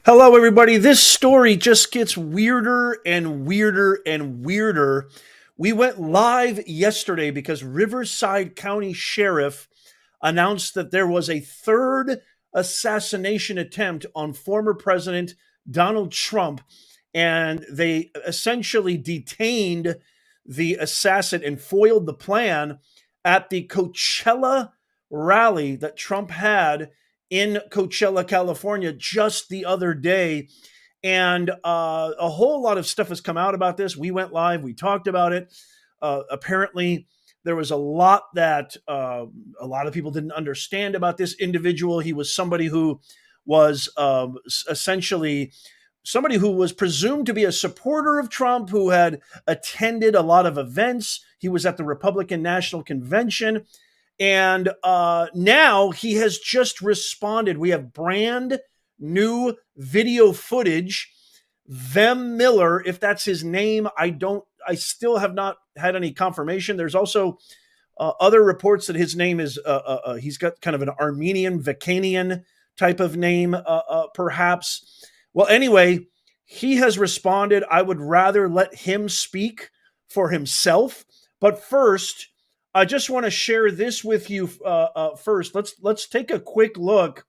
Hello, everybody. This story just gets weirder and weirder and weirder. We went live yesterday because Riverside County Sheriff announced that there was a third assassination attempt on former President Donald Trump, and they essentially detained the assassin and foiled the plan at the Coachella rally that Trump had in Coachella, California, just the other day. And a whole lot of stuff has come out about this. We went live, we talked about it. Apparently, there was a lot that a lot of people didn't understand about this individual. He was somebody who was essentially somebody who was presumed to be a supporter of Trump, who had attended a lot of events. He was at the Republican National Convention. And now he has just responded. We have brand new video footage. Vem Miller, if that's his name, I still have not had any confirmation. There's also other reports that his name is, he's got kind of an Armenian, Vicanian type of name, perhaps. Well, anyway, he has responded. I would rather let him speak for himself. But first, I just want to share this with you first. Let's take a quick look,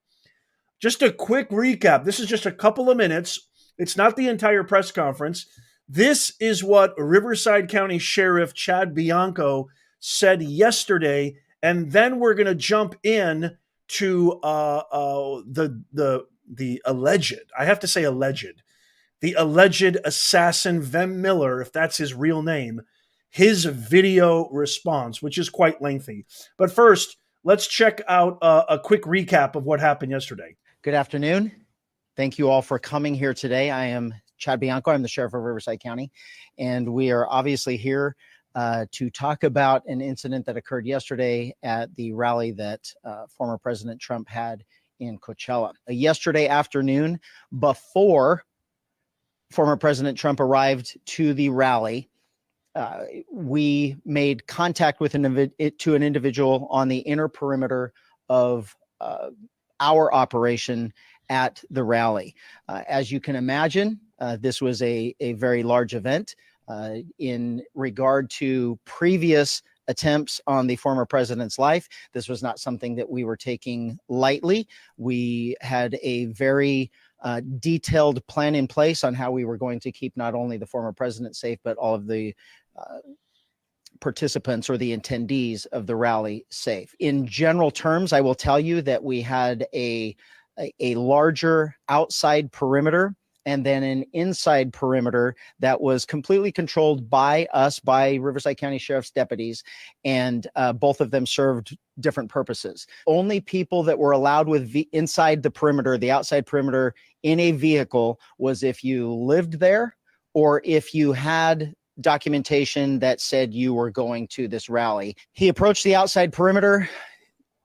just a quick recap. This is just a couple of minutes. It's not the entire press conference. This is what Riverside County Sheriff Chad Bianco said yesterday, and then we're going to jump in to the alleged. I have to say alleged. The alleged assassin Vem Miller, if that's his real name. His video response, which is quite lengthy. But first, let's check out a quick recap of what happened yesterday. Good afternoon. Thank you all for coming here today. I am Chad Bianco. I'm the Sheriff of Riverside County, and we are obviously here to talk about an incident that occurred yesterday at the rally that former President Trump had in Coachella. Yesterday afternoon, before former President Trump arrived to the rally, we made contact with an individual on the inner perimeter of our operation at the rally. As you can imagine, this was a very large event. In regard to previous attempts on the former president's life, this was not something that we were taking lightly. We had a very detailed plan in place on how we were going to keep not only the former president safe, but all of the participants or the attendees of the rally safe. In general terms, I will tell you that we had a larger outside perimeter and then an inside perimeter that was completely controlled by us, by Riverside County Sheriff's deputies, and both of them served different purposes. Only people that were allowed with inside the perimeter, the outside perimeter in a vehicle, was if you lived there or if you had documentation that said you were going to this rally. He approached the outside perimeter,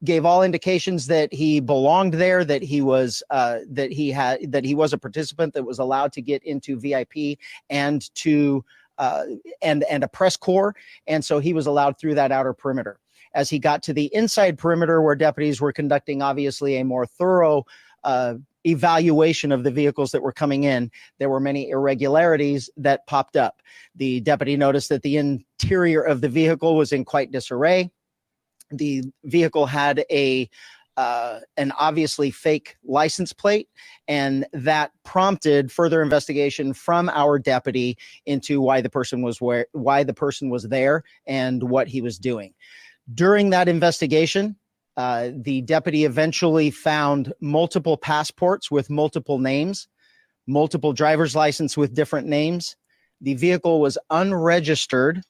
gave all indications that he belonged there, that he was that he was a participant that was allowed to get into VIP and to and a press corps, and so he was allowed through that outer perimeter. As he got to the inside perimeter, where deputies were conducting obviously a more thorough evaluation of the vehicles that were coming in, there were many irregularities that popped up. The deputy noticed that the interior of the vehicle was in quite disarray. The vehicle had an obviously fake license plate, and that prompted further investigation from our deputy into why the person was there and what he was doing. During that investigation, the deputy eventually found multiple passports with multiple names, multiple driver's license with different names. The vehicle was unregistered,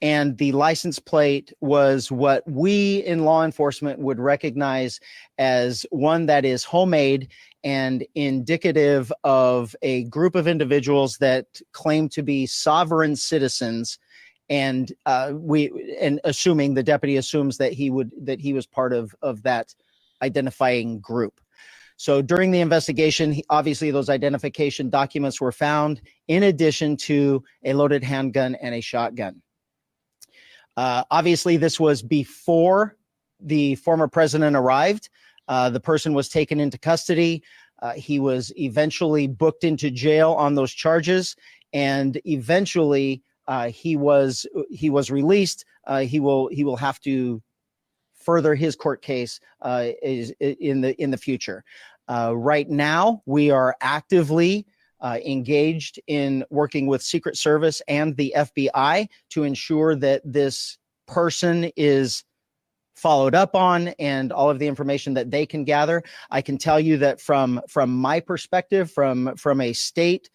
and the license plate was what we in law enforcement would recognize as one that is homemade and indicative of a group of individuals that claim to be sovereign citizens. And assuming the deputy assumes that he was part of that identifying group. So during the investigation, obviously those identification documents were found, in addition to a loaded handgun and a shotgun. Obviously, this was before the former president arrived. The person was taken into custody. He was eventually booked into jail on those charges, and eventually he was released. He will have to further his court case is in the future. Right now, we are actively engaged in working with Secret Service and the FBI to ensure that this person is followed up on and all of the information that they can gather. I can tell you that from my perspective, from a state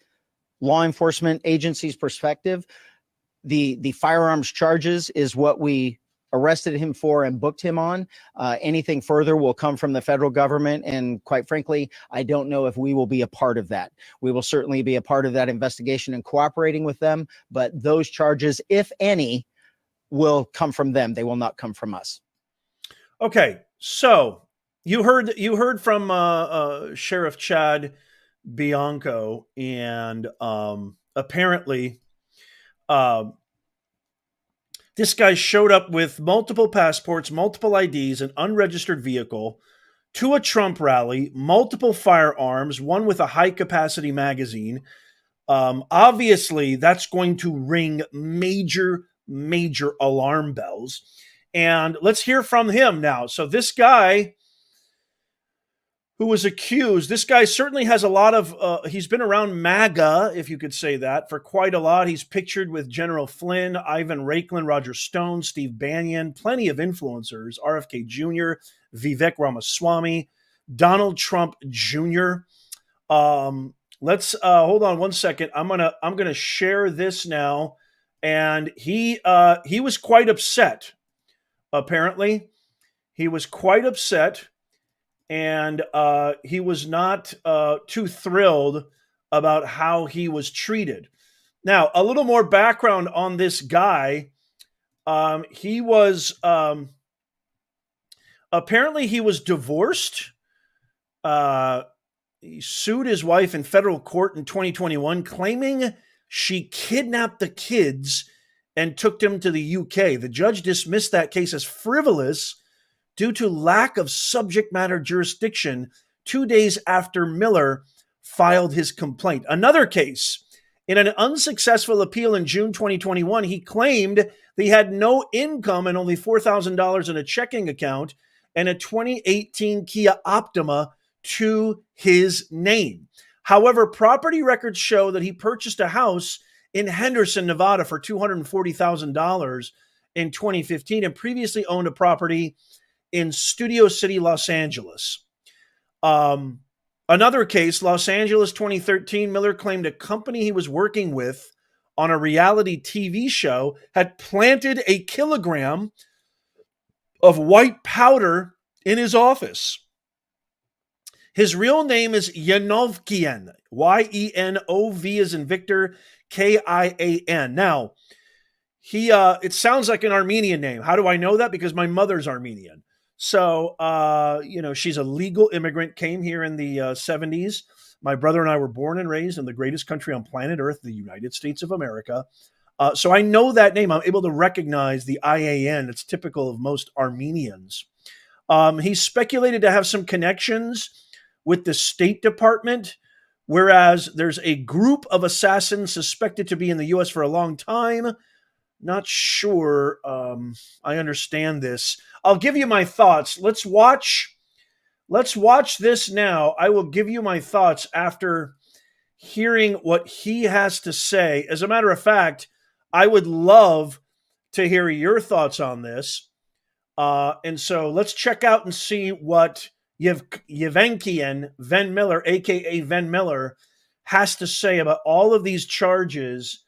law enforcement agency's perspective, the firearms charges is what we arrested him for and booked him on. Anything further will come from the federal government. And quite frankly, I don't know if we will be a part of that. We will certainly be a part of that investigation and cooperating with them. But those charges, if any, will come from them. They will not come from us. Okay, so you heard from Sheriff Chad Bianco, and apparently this guy showed up with multiple passports, multiple IDs, an unregistered vehicle to a Trump rally, multiple firearms, one with a high capacity magazine. Obviously, that's going to ring major alarm bells. And let's hear from him now. So this guy who was accused, this guy certainly has a lot of, he's been around MAGA, if you could say that, for quite a lot. He's pictured with General Flynn, Ivan Raiklin, Roger Stone, Steve Bannon, plenty of influencers, RFK Jr., Vivek Ramaswamy, Donald Trump Jr. Let's hold on one second. I'm gonna share this now. And he was quite upset. Apparently, he was quite upset, and he was not too thrilled about how he was treated. Now, a little more background on this guy. He was apparently he was divorced. He sued his wife in federal court in 2021, claiming she kidnapped the kids and took them to the UK. The judge dismissed that case as frivolous due to lack of subject matter jurisdiction 2 days after Miller filed his complaint. Another case, in an unsuccessful appeal in June 2021, he claimed that he had no income and only $4,000 in a checking account and a 2018 Kia Optima to his name. However, property records show that he purchased a house in Henderson, Nevada for $240,000 in 2015 and previously owned a property in Studio City, Los Angeles. Another case, Los Angeles 2013, Miller claimed a company he was working with on a reality TV show had planted a kilogram of white powder in his office. His real name is Yanovkian, Y-E-N-O-V as in Victor, K-I-A-N. Now, it sounds like an Armenian name. How do I know that? Because my mother's Armenian. So, she's a legal immigrant, came here in the 70s. My brother and I were born and raised in the greatest country on planet Earth, the United States of America. So I know that name. I'm able to recognize the IAN. It's typical of most Armenians. He's speculated to have some connections with the State Department, whereas there's a group of assassins suspected to be in the U.S. for a long time. Not sure I understand this. I'll give you my thoughts. Let's watch this now. I will give you my thoughts after hearing what he has to say. As a matter of fact, I would love to hear your thoughts on this. And so let's check out and see what Yevgenkian Ven Miller, aka Ven Miller, has to say about all of these charges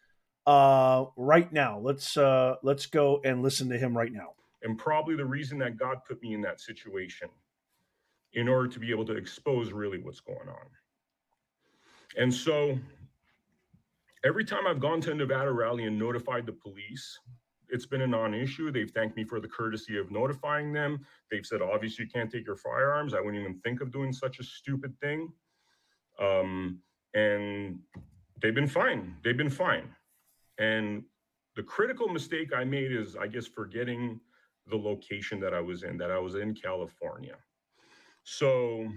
right now. Let's go and listen to him right now. And probably the reason that God put me in that situation, in order to be able to expose really what's going on. And so every time I've gone to a Nevada rally and notified the police, it's been a non-issue. They've thanked me for the courtesy of notifying them. They've said, obviously, you can't take your firearms. I wouldn't even think of doing such a stupid thing. And they've been fine. They've been fine. And the critical mistake I made is, I guess, forgetting the location that I was in California. So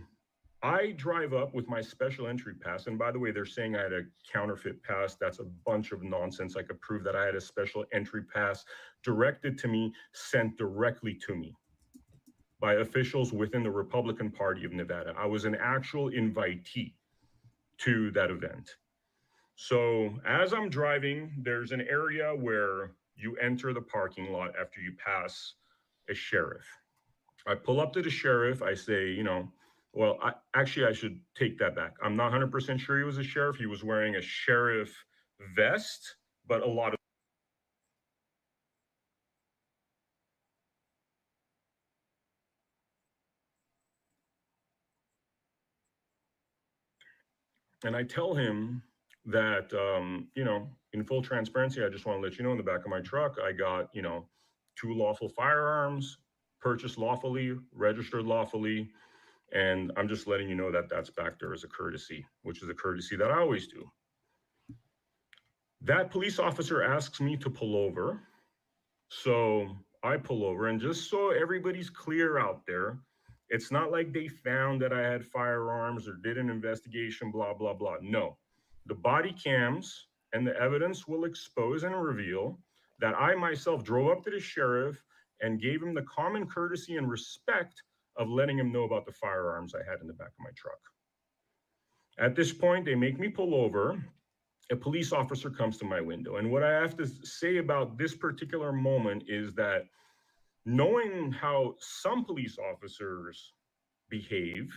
I drive up with my special entry pass. And by the way, they're saying I had a counterfeit pass. That's a bunch of nonsense. I could prove that I had a special entry pass directed to me, sent directly to me by officials within the Republican Party of Nevada. I was an actual invitee to that event. So as I'm driving, there's an area where you enter the parking lot after you pass a sheriff. I pull up to the sheriff. I say, well, I should take that back. I'm not 100% sure he was a sheriff. He was wearing a sheriff vest, but a lot of. And I tell him that, in full transparency, I just want to let you know in the back of my truck, I got, 2 lawful firearms, purchased lawfully, registered lawfully. And I'm just letting you know that that's back there as a courtesy, which is a courtesy that I always do. That police officer asks me to pull over. So I pull over, and just so everybody's clear out there, it's not like they found that I had firearms or did an investigation, blah, blah, blah. No, the body cams and the evidence will expose and reveal that I myself drove up to the sheriff and gave him the common courtesy and respect of letting him know about the firearms I had in the back of my truck. At this point, they make me pull over. A police officer comes to my window. And what I have to say about this particular moment is that knowing how some police officers behave,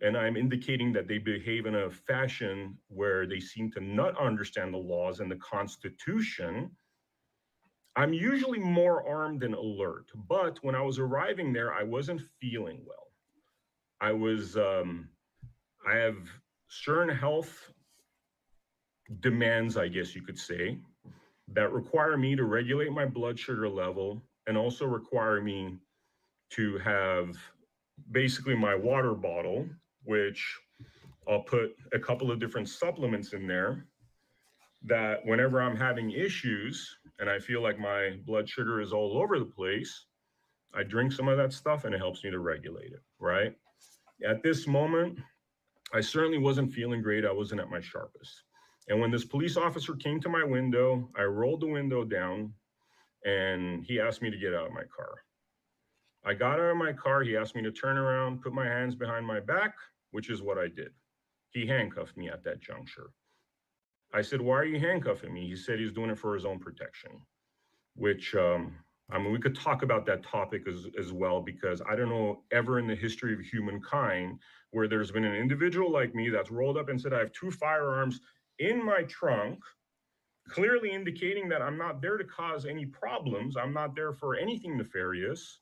and I'm indicating that they behave in a fashion where they seem to not understand the laws and the Constitution, I'm usually more armed and alert. But when I was arriving there, I wasn't feeling well. I have certain health demands, I guess you could say, that require me to regulate my blood sugar level and also require me to have basically my water bottle, which I'll put a couple of different supplements in there that whenever I'm having issues and I feel like my blood sugar is all over the place, I drink some of that stuff and it helps me to regulate it, right? At this moment, I certainly wasn't feeling great. I wasn't at my sharpest. And when this police officer came to my window, I rolled the window down and he asked me to get out of my car. I got out of my car. He asked me to turn around, put my hands behind my back, which is what I did. He handcuffed me at that juncture. I said, "Why are you handcuffing me?" He said he's doing it for his own protection, which, we could talk about that topic as well, because I don't know ever in the history of humankind where there's been an individual like me that's rolled up and said, "I have 2 firearms in my trunk," clearly indicating that I'm not there to cause any problems. I'm not there for anything nefarious.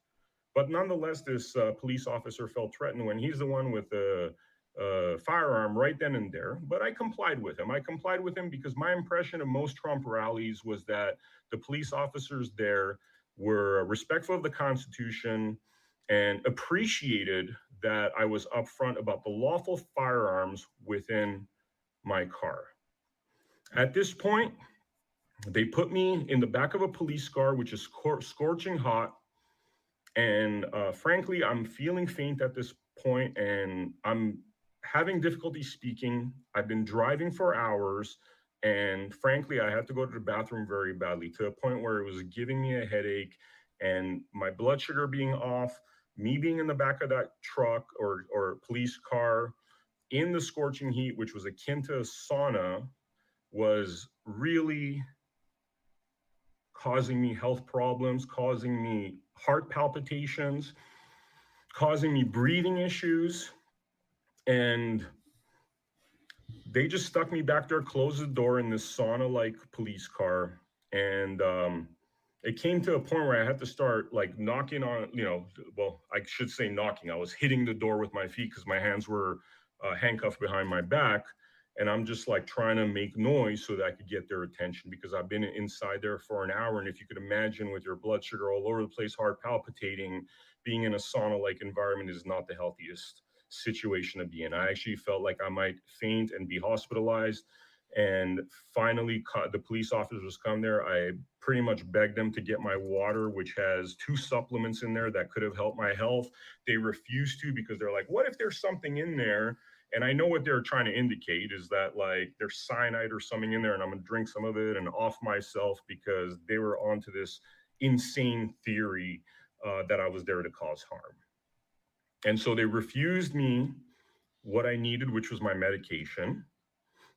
But nonetheless, this police officer felt threatened when he's the one with the firearm right then and there. But I complied with him. I complied with him because my impression of most Trump rallies was that the police officers there were respectful of the Constitution and appreciated that I was upfront about the lawful firearms within my car. At this point, they put me in the back of a police car, which is scorching hot. And frankly, I'm feeling faint at this point and I'm having difficulty speaking. I've been driving for hours. And frankly, I had to go to the bathroom very badly, to a point where it was giving me a headache, and my blood sugar being off, me being in the back of that truck or police car in the scorching heat, which was akin to a sauna, was really causing me health problems, causing me heart palpitations, causing me breathing issues. And they just stuck me back there, closed the door in this sauna-like police car. And it came to a point where I had to start like knocking on, well, I should say knocking. I was hitting the door with my feet because my hands were handcuffed behind my back. And I'm just like trying to make noise so that I could get their attention, because I've been inside there for an hour. And if you could imagine, with your blood sugar all over the place, heart palpitating, being in a sauna-like environment is not the healthiest situation to be in. I actually felt like I might faint and be hospitalized. And finally, the police officers come there. I pretty much begged them to get my water, which has 2 supplements in there that could have helped my health. They refused to because they're like, what if there's something in there? And I know what they're trying to indicate is that like there's cyanide or something in there, and I'm going to drink some of it and off myself, because they were onto this insane theory that I was there to cause harm. And so they refused me what I needed, which was my medication.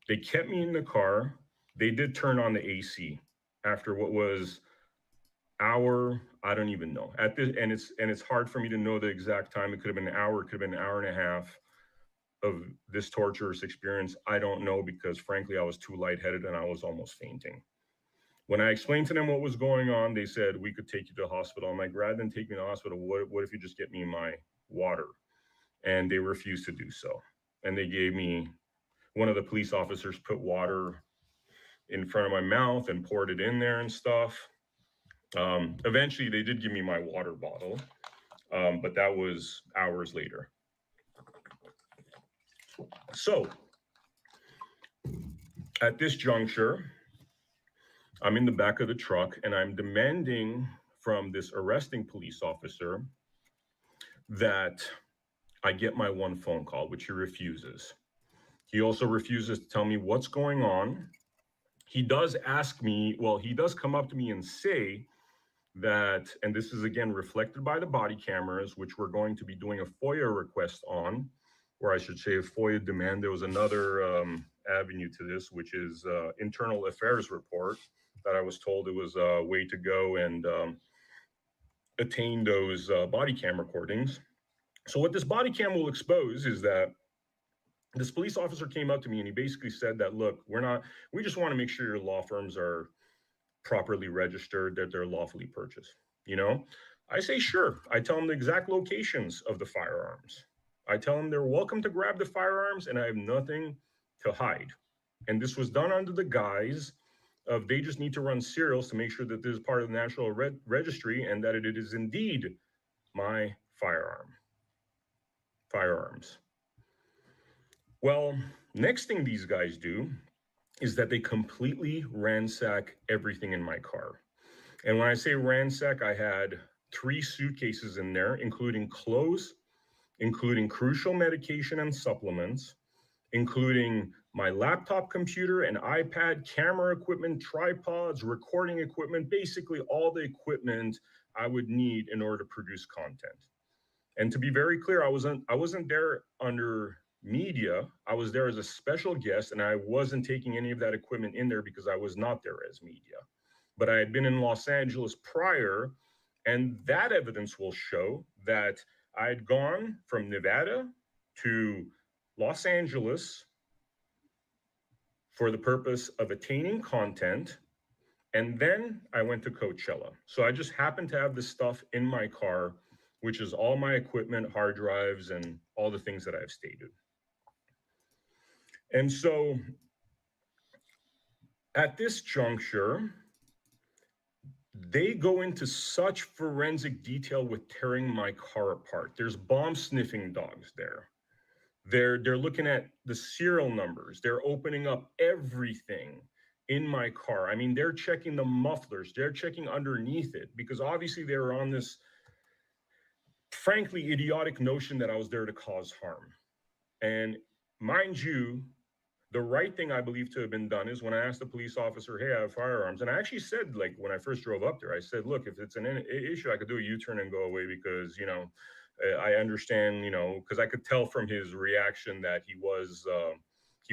They kept me in the car. They did turn on the AC after what was hour, I don't even know. At this, and it's hard for me to know the exact time. It could have been an hour, it could have been an hour and a half of this torturous experience. I don't know, because frankly, I was too lightheaded and I was almost fainting. When I explained to them what was going on, they said, we could take you to the hospital. I'm like, rather than take me to the hospital, what if you just get me my water? And they refused to do so. And they gave me, one of the police officers put water in front of my mouth and poured it in there and stuff. Eventually, they did give me my water bottle, but that was hours later. So at this juncture, I'm in the back of the truck and I'm demanding from this arresting police officer that I get my one phone call, which he refuses. He also refuses to tell me what's going on. He does ask me, well, he does come up to me and say that, and this is again reflected by the body cameras, which we're going to be doing a FOIA request on, or I should say a FOIA demand. There was another avenue to this, which is internal affairs report, that I was told it was a way to go and attain those body cam recordings. So what this body cam will expose is that this police officer came up to me and he basically said that, look, we just want to make sure your law firms are properly registered, that they're lawfully purchased. You know, I say, sure. I tell them the exact locations of the firearms. I tell them they're welcome to grab the firearms and I have nothing to hide. And this was done under the guise of they just need to run serials to make sure that this is part of the National Registry and that it is indeed my firearms. Well, next thing these guys do is that they completely ransack everything in my car. And when I say ransack, I had 3 suitcases in there, including clothes, including crucial medication and supplements, including my laptop computer and iPad, camera equipment, tripods, recording equipment, basically all the equipment I would need in order to produce content. And to be very clear, I wasn't there under media. I was there as a special guest, and I wasn't taking any of that equipment in there because I was not there as media. But I had been in Los Angeles prior, and that evidence will show that I had gone from Nevada to Los Angeles for the purpose of attaining content, and then I went to Coachella. So I just happened to have this stuff in my car, which is all my equipment, hard drives, and all the things that I've stated. And so at this juncture, they go into such forensic detail with tearing my car apart. There's bomb sniffing dogs there. They're looking at the serial numbers. They're opening up everything in my car. I mean, they're checking the mufflers. They're checking underneath it, because obviously they were on this, frankly, idiotic notion that I was there to cause harm. And mind you, the right thing I believe to have been done is when I asked the police officer, hey, I have firearms. And I actually said, like, when I first drove up there, I said, look, if it's an issue, I could do a U-turn and go away, because, you know, I understand, you know, because I could tell from his reaction that he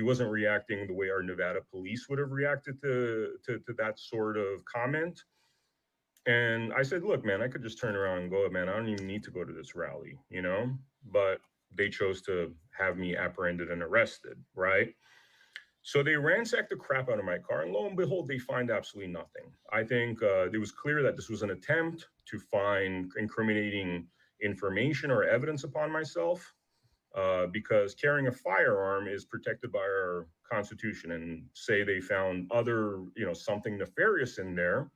wasn't reacting the way our Nevada police would have reacted to that sort of comment. And I said, look, man, I could just turn around and go, man, I don't even need to go to this rally, you know, but they chose to have me apprehended and arrested, right? So they ransacked the crap out of my car, and lo and behold, they find absolutely nothing. I think it was clear that this was an attempt to find incriminating information or evidence upon myself, because carrying a firearm is protected by our Constitution. And say they found other, you know, something nefarious in there,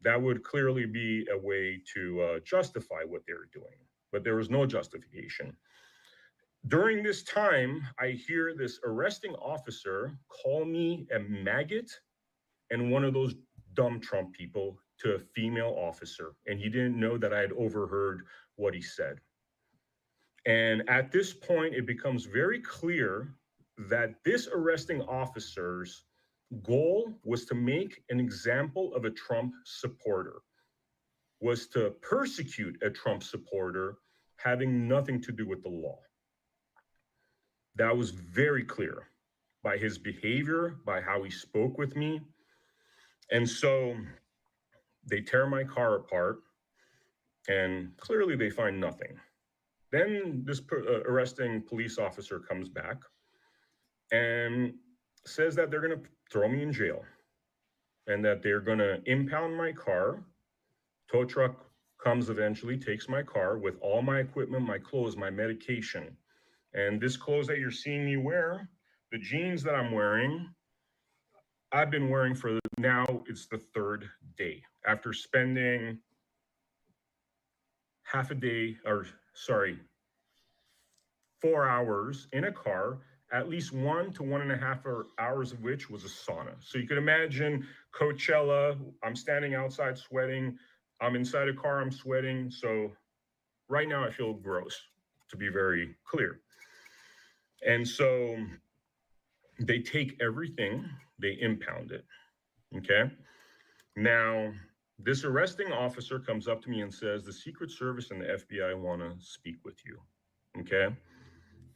that would clearly be a way to justify what they were doing. But there was no justification. During this time, I hear this arresting officer call me a maggot and one of those dumb Trump people to a female officer. And he didn't know that I had overheard what he said. And at this point, it becomes very clear that this arresting officer's goal was to make an example of a Trump supporter, was to persecute a Trump supporter having nothing to do with the law. That was very clear by his behavior, by how he spoke with me. And so they tear my car apart, and clearly they find nothing. Then this arresting police officer comes back and says that they're going to throw me in jail and that they're going to impound my car. Tow truck comes eventually, takes my car with all my equipment, my clothes, my medication. And this clothes that you're seeing me wear, the jeans that I'm wearing, I've been wearing for now, it's the third day after spending half a day, or sorry, 4 hours in a car, at least 1 to 1.5 hours of which was a sauna. So you can imagine Coachella, I'm standing outside sweating, I'm inside a car, I'm sweating. So right now I feel gross, to be very clear. And so they take everything, they impound it, okay? Now, this arresting officer comes up to me and says, the Secret Service and the FBI want to speak with you, okay?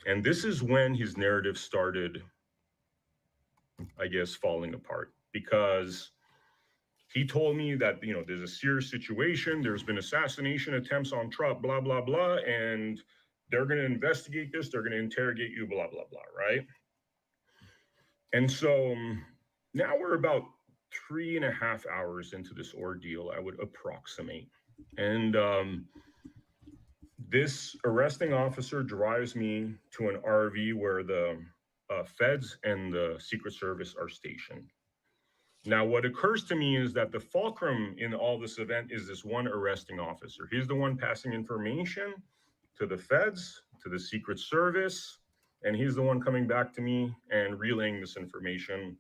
And this is when his narrative started, I guess, falling apart, because he told me that, you know, there's a serious situation, there's been assassination attempts on Trump, blah, blah, blah, and they're going to investigate this, they're going to interrogate you, blah, blah, blah, right? And so now we're about 3.5 hours into this ordeal, I would approximate. And this arresting officer drives me to an RV where the feds and the Secret Service are stationed. Now, what occurs to me is that the fulcrum in all this event is this one arresting officer. He's the one passing information to the feds, to the Secret Service, and he's the one coming back to me and relaying this information,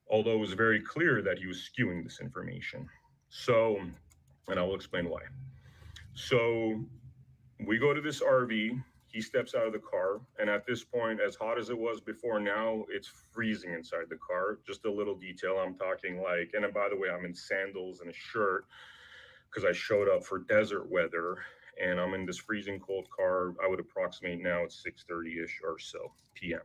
although it was very clear that he was skewing this information. So, and I will explain why. So we go to this RV, he steps out of the car, and at this point, as hot as it was before, now it's freezing inside the car. Just a little detail, I'm talking like, and by the way, I'm in sandals and a shirt because I showed up for desert weather, and I'm in this freezing cold car. I would approximate now it's 6:30-ish or so p.m.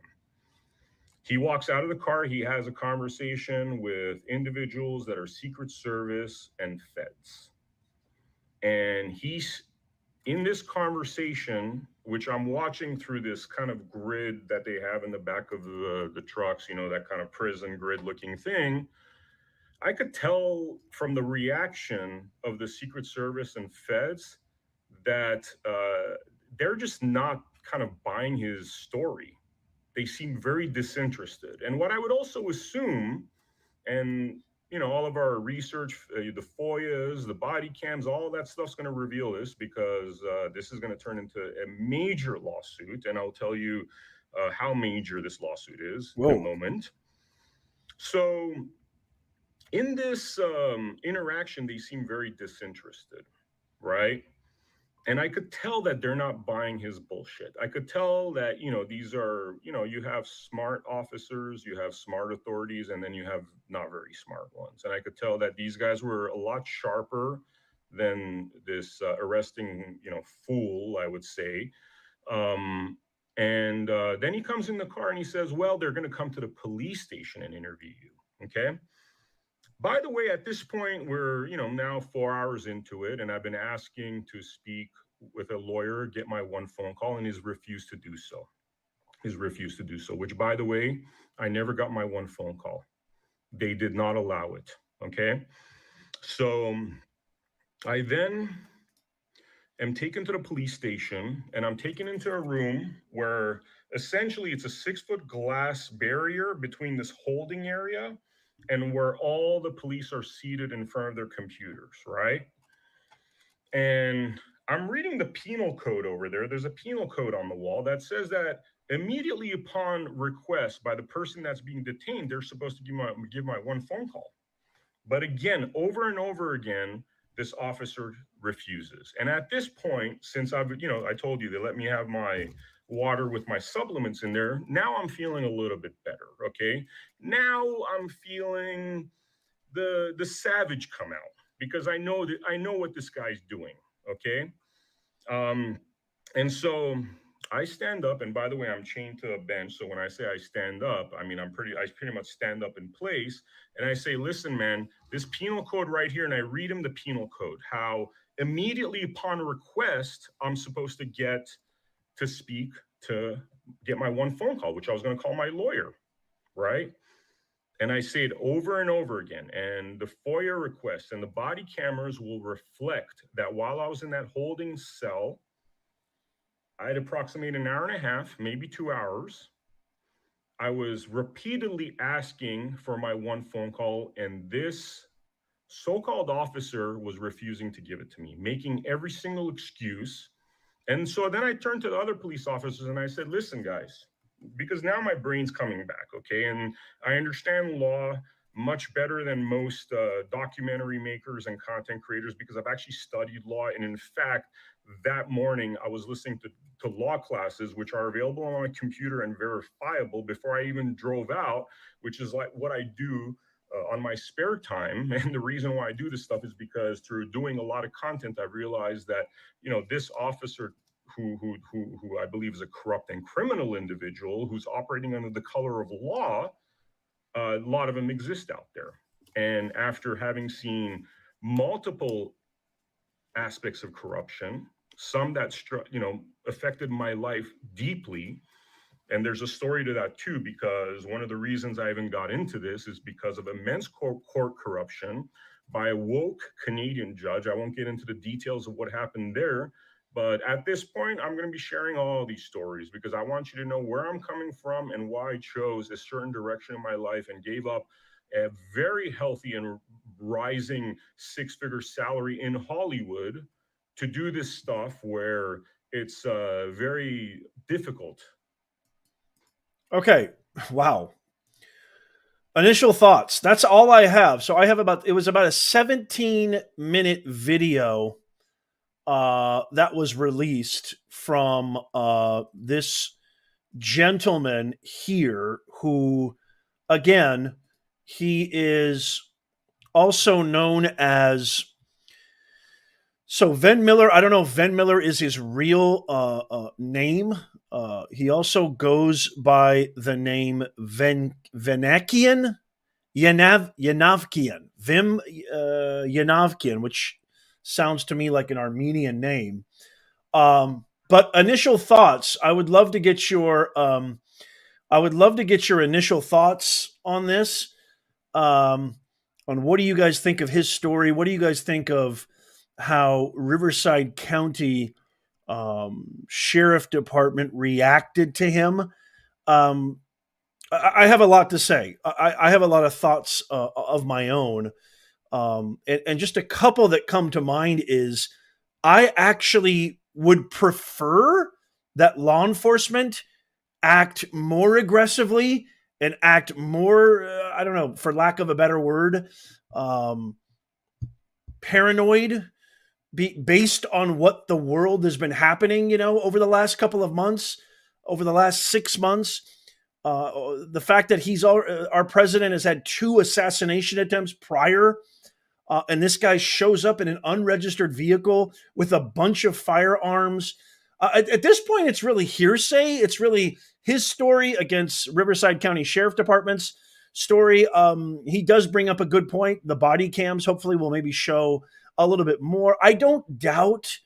He walks out of the car, he has a conversation with individuals that are Secret Service and feds. And he's in this conversation, which I'm watching through this kind of grid that they have in the back of the trucks, you know, that kind of prison grid looking thing. I could tell from the reaction of the Secret Service and feds that they're just not kind of buying his story. They seem very disinterested. And what I would also assume, and you know, all of our research, the FOIAs, the body cams, all that stuff's going to reveal this, because this is going to turn into a major lawsuit. And I'll tell you how major this lawsuit is in a moment. So in this interaction, they seem very disinterested, right? And I could tell that they're not buying his bullshit. I could tell that, you know, these are, you know, you have smart officers, you have smart authorities, and then you have not very smart ones. And I could tell that these guys were a lot sharper than this arresting, you know, fool, I would say. And then he comes in the car and he says, well, they're going to come to the police station and interview you. Okay. By the way, at this point, we're, you know, now 4 hours into it, and I've been asking to speak with a lawyer, get my one phone call, and he's refused to do so. He's refused to do so, which, by the way, I never got my one phone call. They did not allow it, okay? So I then am taken to the police station, and I'm taken into a room where essentially it's a 6-foot glass barrier between this holding area and where all the police are seated in front of their computers, right? And I'm reading the penal code over there. There's a penal code on the wall that says that immediately upon request by the person that's being detained, they're supposed to give my one phone call. But again, over and over again, this officer refuses. And at this point, since I told you they let me have my water with my supplements in there, now I'm feeling a little bit better. Okay. Now I'm feeling the savage come out because I know what this guy's doing. Okay. And so I stand up, and by the way, I'm chained to a bench. So when I say I stand up, I mean I pretty much stand up in place, and I say, "Listen, man, this penal code right here," and I read him the penal code. How immediately upon request, I'm supposed to get to speak to get my one phone call, which I was going to call my lawyer, right? And I say it over and over again. And the FOIA request and the body cameras will reflect that while I was in that holding cell, I'd approximate an hour and a half, maybe 2 hours. I was repeatedly asking for my one phone call, and this so-called officer was refusing to give it to me, making every single excuse. And so then I turned to the other police officers and I said, "Listen, guys, because now my brain's coming back, okay? And I understand law much better than most documentary makers and content creators because I've actually studied law. And in fact, that morning I was listening to law classes, which are available on my computer and verifiable before I even drove out, which is like what I do on my spare time. And the reason why I do this stuff is because through doing a lot of content, I realized that, this officer who I believe is a corrupt and criminal individual who's operating under the color of law, a lot of them exist out there. And after having seen multiple aspects of corruption, some that affected my life deeply. And there's a story to that too, because one of the reasons I even got into this is because of immense court corruption by a woke Canadian judge. I won't get into the details of what happened there, but at this point, I'm going to be sharing all these stories because I want you to know where I'm coming from and why I chose a certain direction in my life and gave up a very healthy and rising six-figure salary in Hollywood to do this stuff where it's very difficult. Okay. Wow. Initial thoughts. That's all I have. So I have it was about a 17-minute video that was released from this gentleman here who, again, he is also known as, so Ven Miller. I don't know if Ven Miller is his real name. He also goes by the name Venakian, Yanavkian, Vim Yanavkian, which sounds to me like an Armenian name. But initial thoughts. I would love to get your initial thoughts on this. On what do you guys think of his story? What do you guys think of how Riverside County Sheriff Department reacted to him? I have a lot to say. I have a lot of thoughts of my own. And just a couple that come to mind is I actually would prefer that law enforcement act more aggressively and act more, I don't know, for lack of a better word, paranoid, based on what the world has been happening, over the last couple of months, over the last 6 months. The fact that our president has had 2 assassination attempts prior, and this guy shows up in an unregistered vehicle with a bunch of firearms. At this point, it's really hearsay. It's really his story against Riverside County Sheriff Department's story. He does bring up a good point. The body cams hopefully will maybe show a little bit more. I don't doubt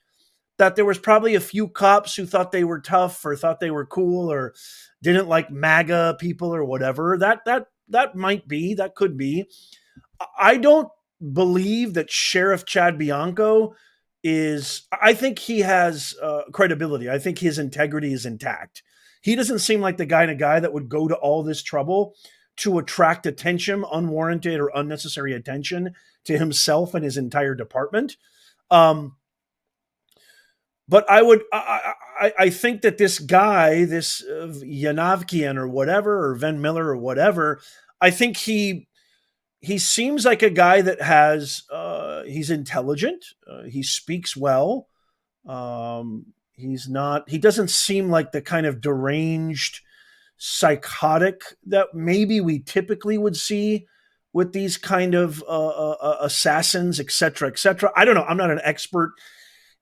that there was probably a few cops who thought they were tough or thought they were cool or didn't like MAGA people or whatever. That might be, that could be. I don't believe that Sheriff Chad Bianco I think he has credibility. I think his integrity is intact. He doesn't seem like the kind of guy that would go to all this trouble to attract attention, unwarranted or unnecessary attention to himself and his entire department. but I think that this guy, this Yanavkian or whatever, or Van Miller or whatever, I think he seems like a guy that has he's intelligent, he speaks well. He doesn't seem like the kind of deranged psychotic that maybe we typically would see with these kind of assassins, etc., etc. I don't know. I'm not an expert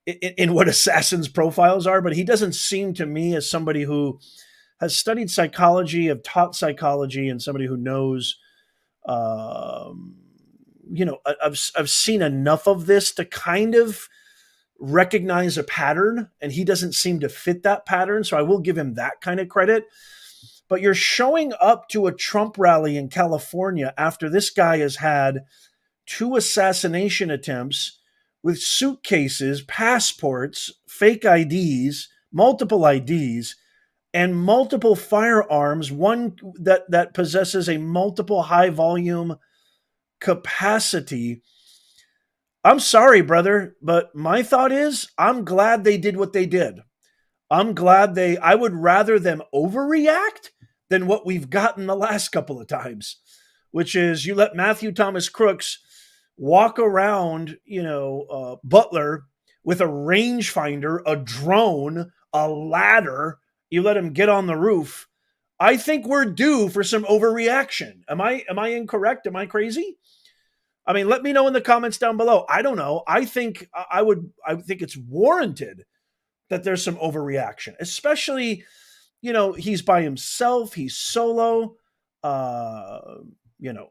in what assassins' profiles are, but he doesn't seem to me as somebody who has studied psychology, have taught psychology, and somebody who knows. I've seen enough of this to kind of recognize a pattern, and he doesn't seem to fit that pattern. So I will give him that kind of credit. But you're showing up to a Trump rally in California after this guy has had 2 assassination attempts with suitcases, passports, fake IDs, multiple IDs, and multiple firearms, one that possesses a multiple high volume capacity. I'm sorry, brother, but my thought is I'm glad they did what they did. I would rather them overreact than what we've gotten the last couple of times, which is you let Matthew Thomas Crooks walk around, Butler with a rangefinder, a drone, a ladder. You let him get on the roof. I think we're due for some overreaction. Am I incorrect? Am I crazy? I mean, let me know in the comments down below. I don't know. I think it's warranted that there's some overreaction, especially, he's by himself, he's solo,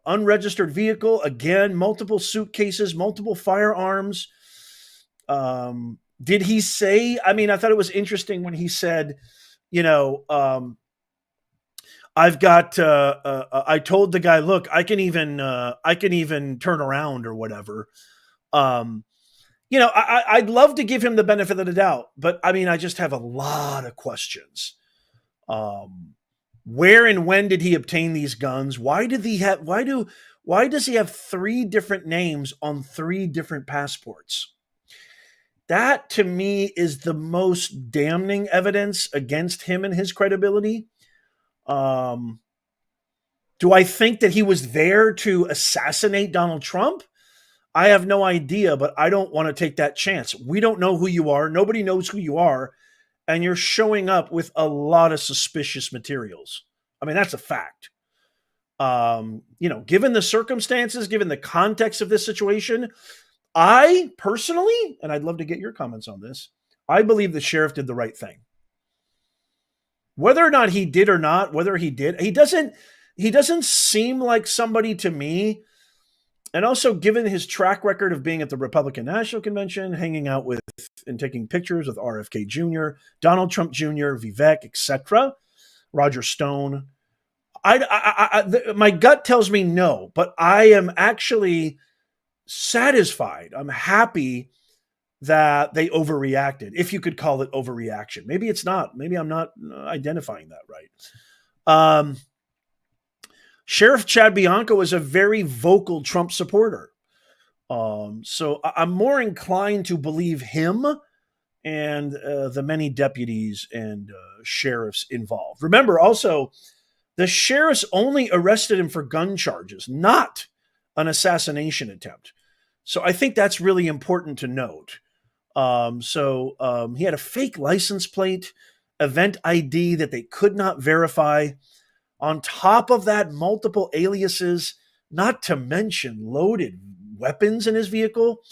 unregistered vehicle, again, multiple suitcases, multiple firearms. Did he say, I thought it was interesting when he said, I've got, I told the guy, look, I can even turn around or whatever. I'd love to give him the benefit of the doubt, but I just have a lot of questions. Where and when did he obtain these guns? Why does he have 3 different names on 3 different passports? That to me is the most damning evidence against him and his credibility. Do I think that he was there to assassinate Donald Trump? I have no idea, but I don't want to take that chance. We don't know who you are. Nobody knows who you are. And you're showing up with a lot of suspicious materials. That's a fact. Given the circumstances, given the context of this situation, I personally, and I'd love to get your comments on this, I believe the sheriff did the right thing. Whether or not he did or not, he doesn't seem like somebody to me. And also, given his track record of being at the Republican National Convention, hanging out with and taking pictures with RFK Jr., Donald Trump Jr., Vivek, etc., Roger Stone, my gut tells me no, but I am actually satisfied. I'm happy that they overreacted, if you could call it overreaction. Maybe it's not. Maybe I'm not identifying that right. Sheriff Chad Bianco is a very vocal Trump supporter. So I'm more inclined to believe him and the many deputies and sheriffs involved. Remember also, the sheriffs only arrested him for gun charges, not an assassination attempt. So I think that's really important to note. He had a fake license plate, event ID that they could not verify. On top of that, multiple aliases, not to mention loaded weapons in his vehicle.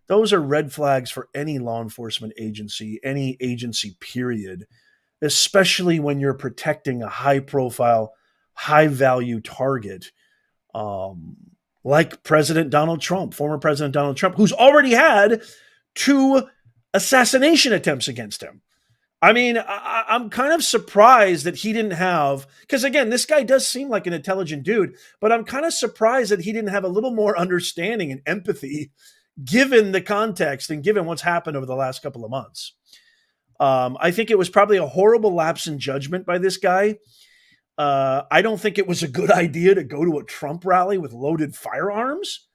Those are red flags for any law enforcement agency, any agency period, especially when you're protecting a high-profile, high-value target like President Donald Trump, former President Donald Trump, who's already had 2 assassination attempts against him. I'm kind of surprised that he didn't have, because again, this guy does seem like an intelligent dude, but I'm kind of surprised that he didn't have a little more understanding and empathy given the context and given what's happened over the last couple of months. I think it was probably a horrible lapse in judgment by this guy. I don't think it was a good idea to go to a Trump rally with loaded firearms,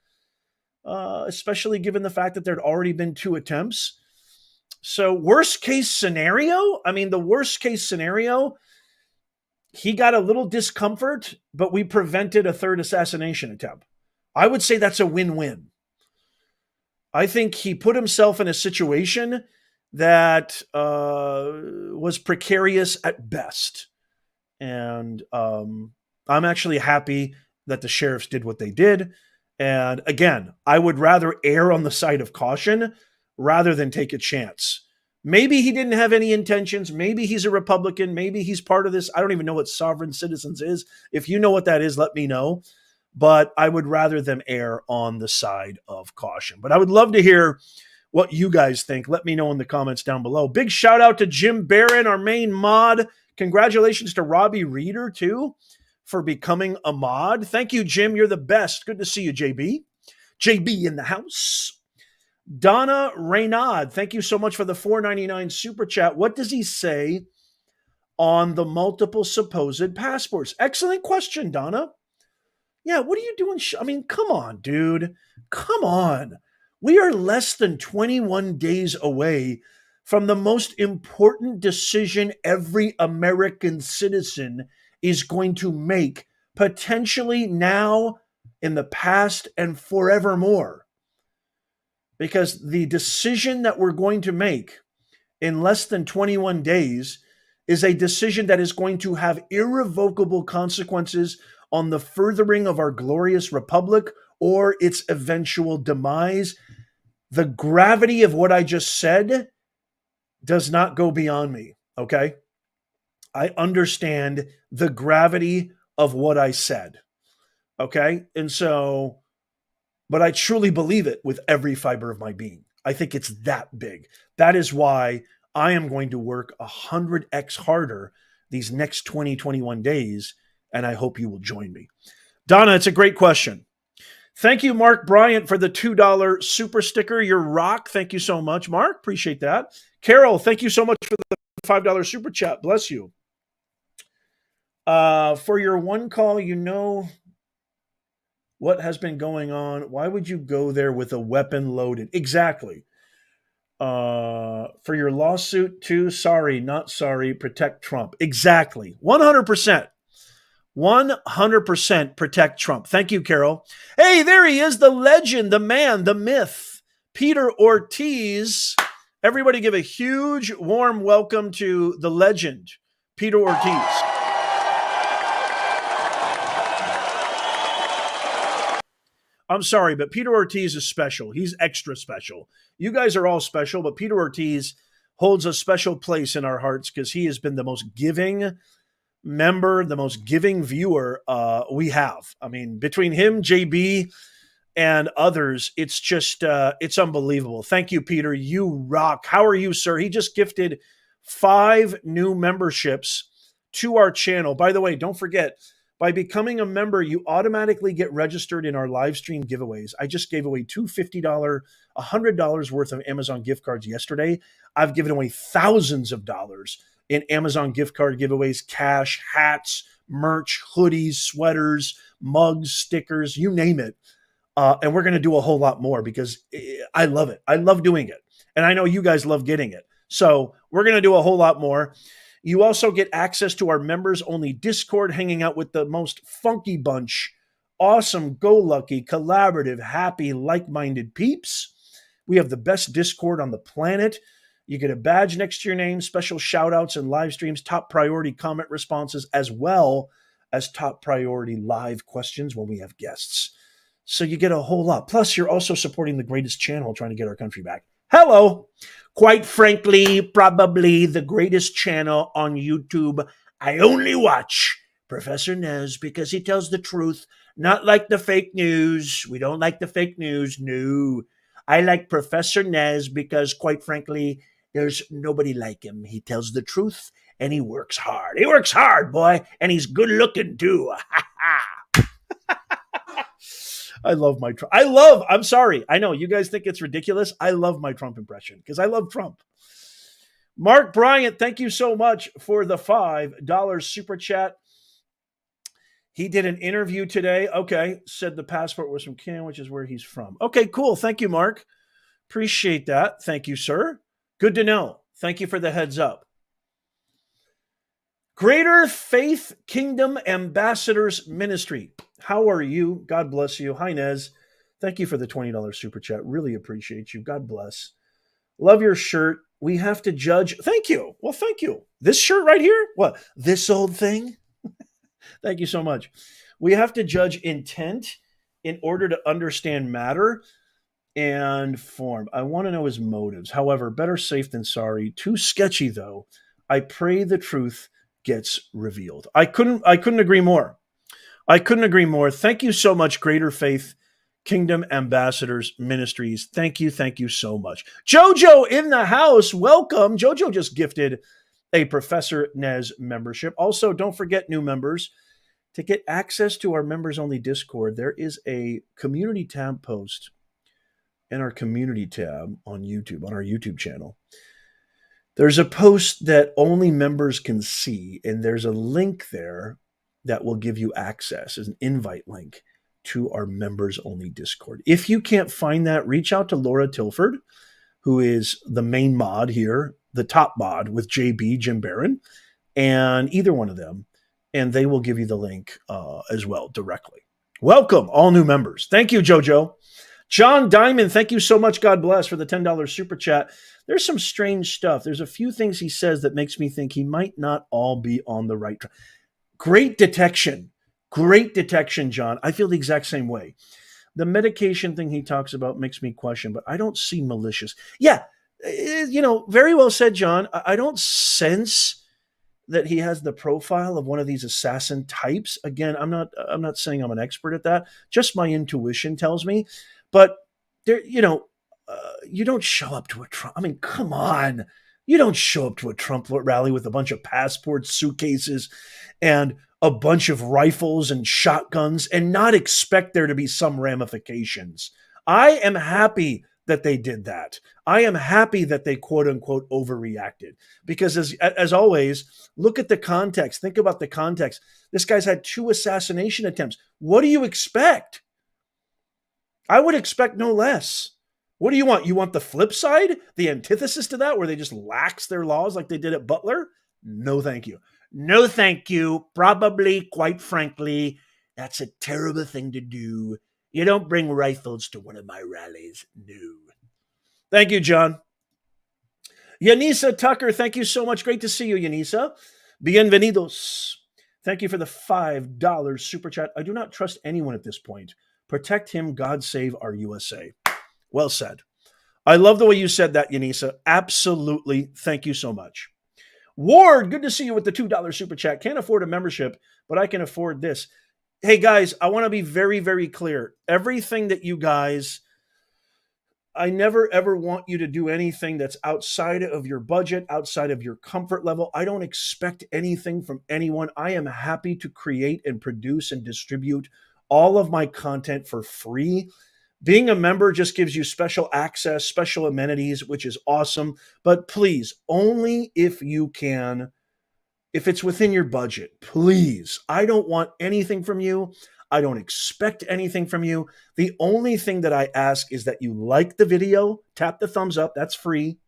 especially given the fact that there'd already been 2 attempts. So worst case scenario, I mean, the worst case scenario, he got a little discomfort, but we prevented a third assassination attempt. I would say that's a win-win. I think he put himself in a situation that was precarious at best. And I'm actually happy that the sheriffs did what they did. And again, I would rather err on the side of caution rather than take a chance. Maybe he didn't have any intentions. Maybe he's a Republican. Maybe he's part of this. I don't even know what sovereign citizens is. If you know what that is, let me know. But I would rather them err on the side of caution. But I would love to hear what you guys think. Let me know in the comments down below. Big shout out to Jim Barron, our main mod. Congratulations to Robbie Reeder, too, for becoming a mod. Thank you, Jim. You're the best. Good to see you, JB. JB in the house. Donna Reynaud, thank you so much for the $4.99 super chat. What does he say on the multiple supposed passports? Excellent question, Donna. Yeah, what are you doing? I mean, come on, dude. Come on. We are less than 21 days away from the most important decision every American citizen is going to make, potentially now, in the past, and forevermore. Because the decision that we're going to make in less than 21 days is a decision that is going to have irrevocable consequences on the furthering of our glorious republic or its eventual demise. The gravity of what I just said does not go beyond me, okay? I understand the gravity of what I said, okay? And so, but I truly believe it with every fiber of my being. I think it's that big. That is why I am going to work 100x harder these next 21 days, and I hope you will join me. Donna, it's a great question. Thank you, Mark Bryant, for the $2 super sticker. You're rock. Thank you so much, Mark. Appreciate that. Carol, thank you so much for the $5 super chat. Bless you. For your one call, you know what has been going on. Why would you go there with a weapon loaded? Exactly. For your lawsuit too, sorry, not sorry, protect Trump. Exactly. 100%. 100% protect Trump. Thank you, Carol. Hey, there he is, the legend, the man, the myth, Peter Ortiz. Everybody give a huge, warm welcome to the legend, Peter Ortiz. I'm sorry, but Peter Ortiz is special. He's extra special. You guys are all special, but Peter Ortiz holds a special place in our hearts because he has been the most giving member, the most giving viewer we have. I mean, between him, JB, and others, it's just, it's unbelievable. Thank you, Peter. You rock. How are you, sir? He just gifted 5 new memberships to our channel. By the way, don't forget, by becoming a member, you automatically get registered in our live stream giveaways. I just gave away two $50, $100 worth of Amazon gift cards yesterday. I've given away thousands of dollars in Amazon gift card giveaways, cash, hats, merch, hoodies, sweaters, mugs, stickers, you name it. And we're going to do a whole lot more because I love it. I love doing it. And I know you guys love getting it. So we're going to do a whole lot more. You also get access to our members-only Discord, hanging out with the most funky bunch, awesome, go-lucky, collaborative, happy, like-minded peeps. We have the best Discord on the planet. You get a badge next to your name, special shout-outs and live streams, top priority comment responses, as well as top priority live questions when we have guests. So you get a whole lot. Plus, you're also supporting the greatest channel trying to get our country back. Hello. Quite frankly, probably the greatest channel on YouTube. I only watch Professor Nez because he tells the truth, not like the fake news. We don't like the fake news. No. I like Professor Nez because, quite frankly, there's nobody like him. He tells the truth and he works hard. He works hard, boy, and he's good looking too. I love my Trump. I'm sorry. I know you guys think it's ridiculous. I love my Trump impression because I love Trump. Mark Bryant, thank you so much for the $5 super chat. He did an interview today. Okay. Said the passport was from Canada, which is where he's from. Okay, cool. Thank you, Mark. Appreciate that. Thank you, sir. Good to know. Thank you for the heads up. Greater Faith Kingdom Ambassadors Ministry. How are you? God bless you. Hi, Nez. Thank you for the $20 super chat. Really appreciate you. God bless. Love your shirt. We have to judge. Thank you. Well, thank you. This shirt right here? What? This old thing? Thank you so much. We have to judge intent in order to understand matter and form. I want to know his motives. However, better safe than sorry. Too sketchy though. I pray the truth gets revealed. I couldn't agree more. I couldn't agree more. Thank you so much, Greater Faith Kingdom Ambassadors Ministries. Thank you so much. Jojo in the house. Welcome. Jojo just gifted a Professor Nez membership. Also, don't forget, new members, to get access to our members only Discord, there is a community tab post in our community tab on YouTube, on our YouTube channel. There's a post that only members can see, and there's a link there that will give you access as an invite link to our members only Discord. If you can't find that, reach out to Laura Tilford, who is the main mod here, the top mod with JB, Jim Barron, and either one of them, and they will give you the link as well directly. Welcome, all new members. Thank you, Jojo. John Diamond, thank you so much. God bless for the $10 super chat. There's some strange stuff. There's a few things he says that makes me think he might not all be on the right track. Great detection. Great detection, John. I feel the exact same way. The medication thing he talks about makes me question, but I don't see malicious. Yeah, very well said, John. I don't sense that he has the profile of one of these assassin types. Again, I'm not saying I'm an expert at that. Just my intuition tells me. But there, you don't show up to a Trump. I mean, come on. You don't show up to a Trump rally with a bunch of passports, suitcases, and a bunch of rifles and shotguns and not expect there to be some ramifications. I am happy that they did that. I am happy that they quote unquote overreacted because as always, look at the context. Think about the context. This guy's had 2 assassination attempts. What do you expect? I would expect no less. What do you want? You want the flip side? The antithesis to that, where they just lax their laws like they did at Butler? No, thank you. No, thank you. Probably, quite frankly, that's a terrible thing to do. You don't bring rifles to one of my rallies. No. Thank you, John. Yanisa Tucker, thank you so much. Great to see you, Yanisa. Bienvenidos. Thank you for the $5 super chat. I do not trust anyone at this point. Protect him. God save our USA. Well said. I love the way you said that, Yanisa. Absolutely. Thank you so much. Ward, good to see you with the $2 super chat. Can't afford a membership, but I can afford this. Hey, guys, I want to be very, very clear. Everything that you guys, I never, ever want you to do anything that's outside of your budget, outside of your comfort level. I don't expect anything from anyone. I am happy to create and produce and distribute all of my content for free. Being a member just gives you special access, special amenities, which is awesome. But please, only if you can, if it's within your budget, please. I don't want anything from you. I don't expect anything from you. The only thing that I ask is that you like the video, tap the thumbs up, that's free.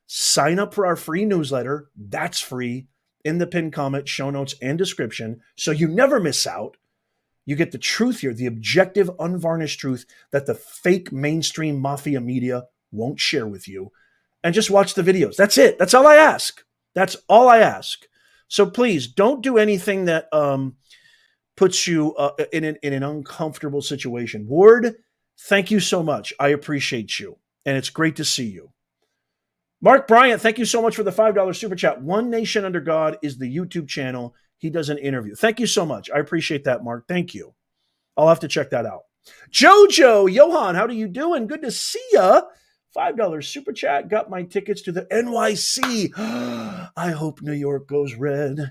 Sign up for our free newsletter, that's free, in the pinned comment, show notes, and description, so you never miss out. You get the truth here, the objective, unvarnished truth that the fake mainstream mafia media won't share with you. And just watch the videos. That's it. That's all I ask. That's all I ask. So please don't do anything that puts you in an uncomfortable situation. Ward, thank you so much. I appreciate you. And it's great to see you. Mark Bryant, thank you so much for the $5 super chat. One Nation Under God is the YouTube channel. He does an interview. Thank you so much. I appreciate that, Mark. Thank you. I'll have to check that out. Jojo, Johan, how are you doing? Good to see ya. $5 super chat. Got my tickets to the NYC. I hope New York goes red.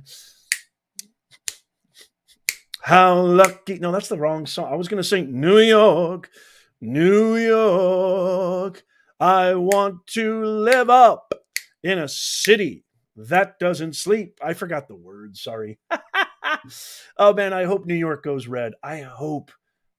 How lucky. No, that's the wrong song. I was going to sing New York, New York. I want to live up in a city that doesn't sleep. I forgot the words. Sorry. Oh, man, I hope New York goes red. I hope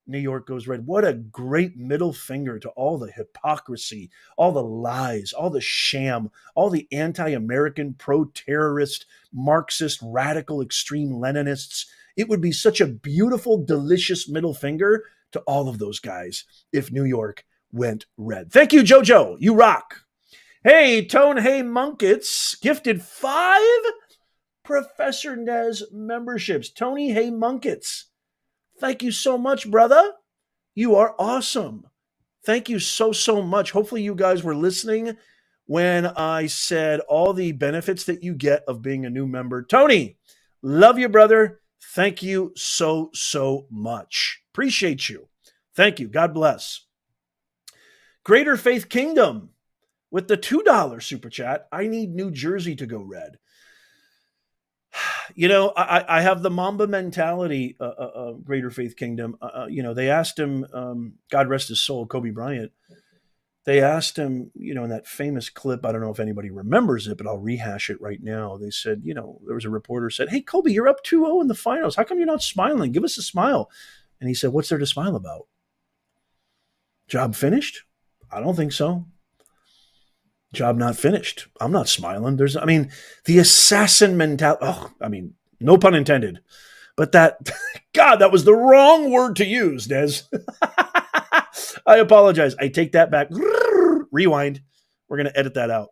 New York goes red. What a great middle finger to all the hypocrisy, all the lies, all the sham, all the anti-American, pro-terrorist, Marxist, radical, extreme Leninists. It would be such a beautiful, delicious middle finger to all of those guys if New York went red. Thank you, Jojo. You rock. Hey, Tone Hey Munkets gifted 5 Professor Nez memberships. Tony Hey Munkets. Thank you so much, brother. You are awesome. Thank you so much. Hopefully you guys were listening when I said all the benefits that you get of being a new member. Tony, love you, brother. Thank you so much. Appreciate you. Thank you. God bless. Greater Faith Kingdom with the $2 super chat. I need New Jersey to go red. You know, I have the Mamba mentality, Greater Faith Kingdom. You know, they asked him, God rest his soul, Kobe Bryant. They asked him, you know, in that famous clip, I don't know if anybody remembers it, but I'll rehash it right now. They said, you know, there was a reporter said, hey, Kobe, you're up 2-0 in the finals. How come you're not smiling? Give us a smile. And he said, what's there to smile about? Job finished? I don't think so. Job not finished. I'm not smiling. The assassin mentality. Oh, I mean, no pun intended. But that, God, that was the wrong word to use, Des. I apologize. I take that back. Rewind. We're going to edit that out.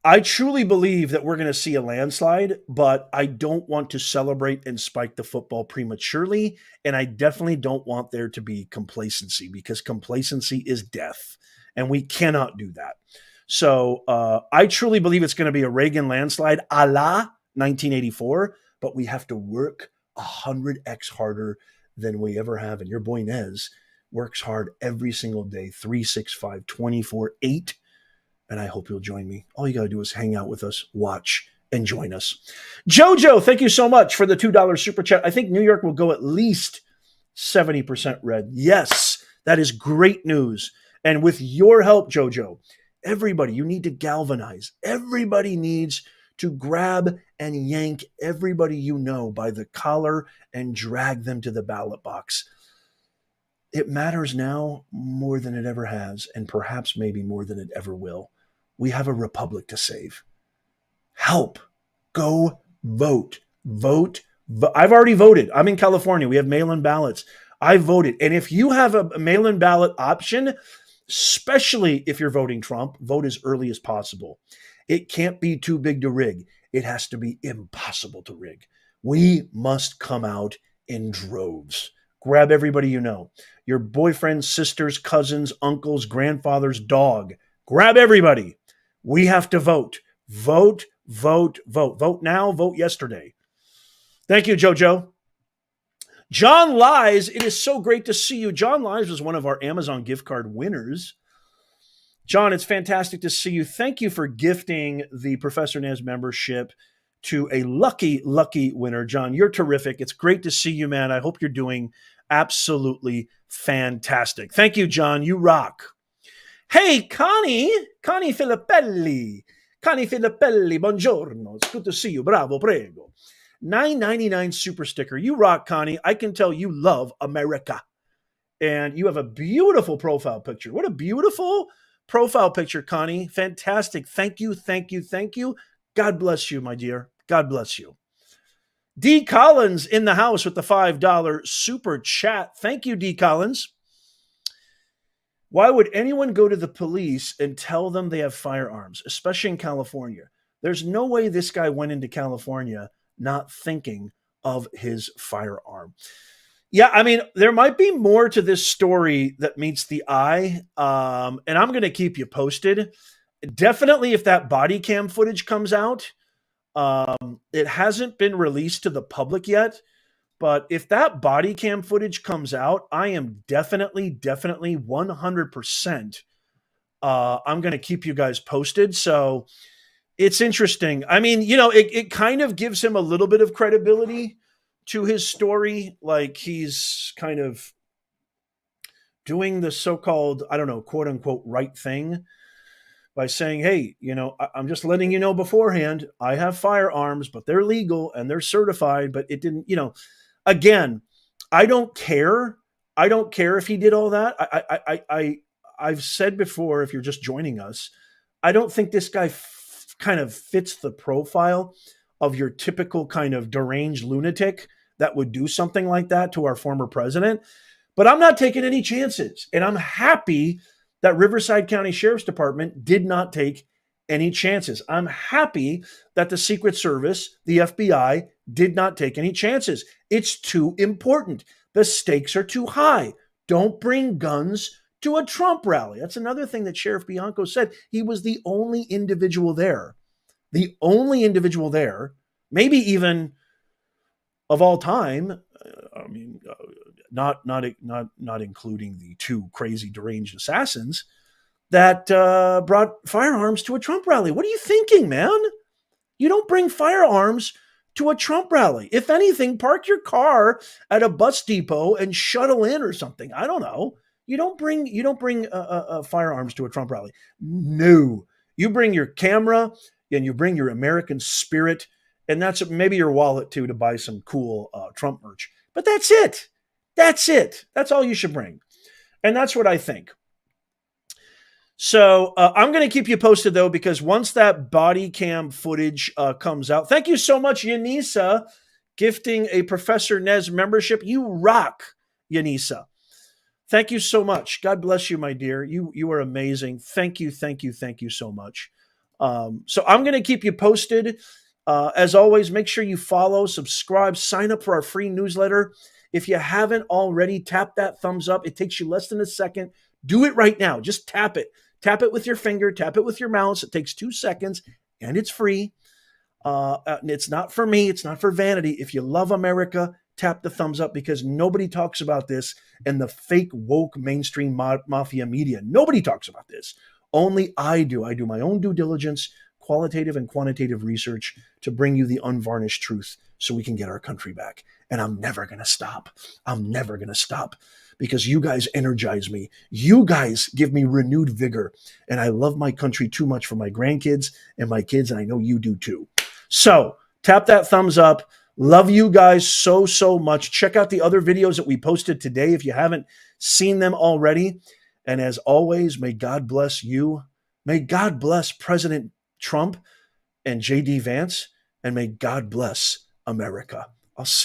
I truly believe that we're going to see a landslide, but I don't want to celebrate and spike the football prematurely. And I definitely don't want there to be complacency, because complacency is death. And we cannot do that. So I truly believe it's going to be a Reagan landslide a la 1984, but we have to work 100x harder than we ever have. And your boy Nez works hard every single day, 365, 24/8. And I hope you'll join me. All you got to do is hang out with us, watch, and join us. Jojo, thank you so much for the $2 super chat. I think New York will go at least 70% red. Yes, that is great news. And with your help, Jojo, everybody, you need to galvanize. Everybody needs to grab and yank everybody you know by the collar and drag them to the ballot box. It matters now more than it ever has, and perhaps maybe more than it ever will. We have a republic to save. Help. Go vote. Vote. I've already voted. I'm in California. We have mail-in ballots. I voted. And if you have a mail-in ballot option, especially if you're voting Trump, vote as early as possible. It can't be too big to rig. It has to be impossible to rig. We must come out in droves. Grab everybody you know. Your boyfriend's sisters, cousins, uncles, grandfather's dog. Grab everybody. We have to vote. Vote, vote, vote. Vote now, vote yesterday. Thank you, Jojo. John Lies, it is so great to see you. John Lies was one of our Amazon gift card winners. John, it's fantastic to see you. Thank you for gifting the Professor Nez membership to a lucky winner. John, you're terrific. It's great to see you, man. I hope you're doing absolutely fantastic. Thank you, John. You rock. Hey, Connie Filippelli. Connie Filippelli, buongiorno. It's good to see you. Bravo, prego. $9.99 super sticker. You rock, Connie. I can tell you love America. And you have a beautiful profile picture. What a beautiful profile picture, Connie. Fantastic. Thank you. God bless you, my dear. God bless you. D. Collins in the house with the $5 super chat. Thank you, D. Collins. Why would anyone go to the police and tell them they have firearms, especially in California? There's no way this guy went into California not thinking of his firearm. Yeah, I mean, there might be more to this story that meets the eye, and I'm going to keep you posted. Definitely, if that body cam footage comes out, it hasn't been released to the public yet, but if that body cam footage comes out, I am definitely 100%. I'm going to keep you guys posted. So it's interesting. I mean, you know, it kind of gives him a little bit of credibility to his story. Like he's kind of doing the so-called, I don't know, quote unquote, right thing by saying, hey, you know, I'm just letting you know beforehand, I have firearms, but they're legal and they're certified, but it didn't, you know, again, I don't care. I don't care if he did all that. I've said before, if you're just joining us, I don't think this guy kind of fits the profile of your typical kind of deranged lunatic that would do something like that to our former president. But I'm not taking any chances. And I'm happy that Riverside County Sheriff's Department did not take any chances. I'm happy that the Secret Service, the FBI, did not take any chances. It's too important. The stakes are too high. Don't bring guns to a Trump rally. That's another thing that Sheriff Bianco said. He was the only individual there. The only individual there, maybe even of all time. I mean, not including the two crazy deranged assassins that brought firearms to a Trump rally. What are you thinking, man? You don't bring firearms to a Trump rally. If anything, park your car at a bus depot and shuttle in or something. I don't know. You don't bring firearms to a Trump rally. No, you bring your camera and you bring your American spirit, and that's maybe your wallet too to buy some cool Trump merch. But that's it. That's it. That's all you should bring, and that's what I think. So I'm going to keep you posted, though, because once that body cam footage comes out, thank you so much, Yanisa, gifting a Professor Nez membership. You rock, Yanisa. Thank you so much. God bless you, my dear. You are amazing. Thank you so much. So I'm going to keep you posted. As always, make sure you follow, subscribe, sign up for our free newsletter. If you haven't already, tap that thumbs up. It takes you less than a second. Do it right now. Just tap it. Tap it with your finger. Tap it with your mouse. It takes 2 seconds, and it's free. And it's not for me. It's not for vanity. If you love America, tap the thumbs up, because nobody talks about this in the fake woke mainstream mafia media. Nobody talks about this. Only I do. I do my own due diligence, qualitative and quantitative research to bring you the unvarnished truth so we can get our country back. And I'm never going to stop. I'm never going to stop, because you guys energize me. You guys give me renewed vigor. And I love my country too much for my grandkids and my kids, and I know you do too. So tap that thumbs up. Love you guys so much. Check out the other videos that we posted today if you haven't seen them already. And as always, may God bless you. May God bless President Trump and J.D. Vance. And may God bless America. I'll see